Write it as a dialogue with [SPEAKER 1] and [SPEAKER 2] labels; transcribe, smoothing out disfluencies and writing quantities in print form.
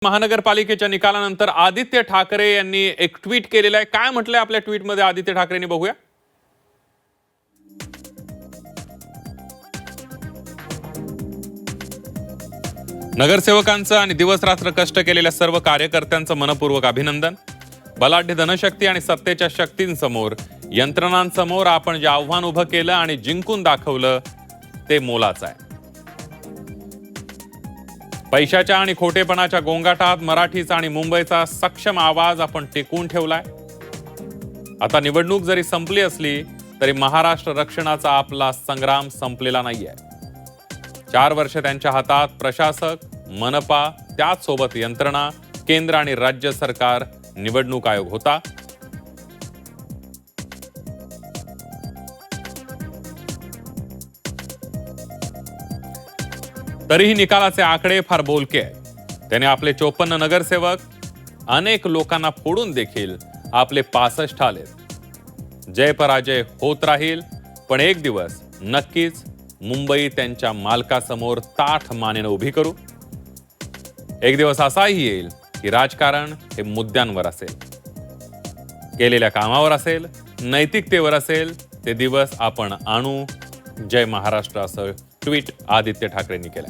[SPEAKER 1] महानगरपालिकेच्या निकालानंतर आदित्य ठाकरे यांनी एक ट्विट केलेलं आहे। काय म्हटलंय आपल्या ट्विटमध्ये आदित्य ठाकरेंनी, बघूया। नगरसेवकांचं आणि दिवसरात्र कष्ट केलेल्या सर्व कार्यकर्त्यांचं मनपूर्वक अभिनंदन। बलाढ्य धनशक्ती आणि सत्तेच्या शक्तींसमोर, यंत्रणांसमोर आपण जे आव्हान उभं केलं आणि जिंकून दाखवलं ते मोलाचं आहे। पैशाच्या आणि खोटेपणाच्या गोंगाटात मराठीचा आणि मुंबईचा सक्षम आवाज आपण टिकवून ठेवलाय। आता निवडणूक जरी संपली असली तरी महाराष्ट्र रक्षणाचा आपला संग्राम संपलेला नाहीये। 4 वर्ष त्यांच्या हातात प्रशासक, मनपा, त्याच सोबत यंत्रणा, केंद्र आणि राज्य सरकार, निवडणूक आयोग होता। तरीही निकालाचे आकडे फार बोलके आहेत। त्याने आपले 54 नगरसेवक, अनेक लोकांना फोडून देखील आपले 65 आले। जय पराजय होत राहील, पण एक दिवस नक्कीच मुंबई त्यांच्या मालकासमोर ताठ मानेने उभी करू। एक दिवस असाही येईल की राजकारण हे मुद्द्यांवर असेल, केलेल्या कामावर असेल, नैतिकतेवर असेल। ते दिवस आपण आणू। जय महाराष्ट्र, असं ट्विट आदित्य ठाकरेंनी केलं।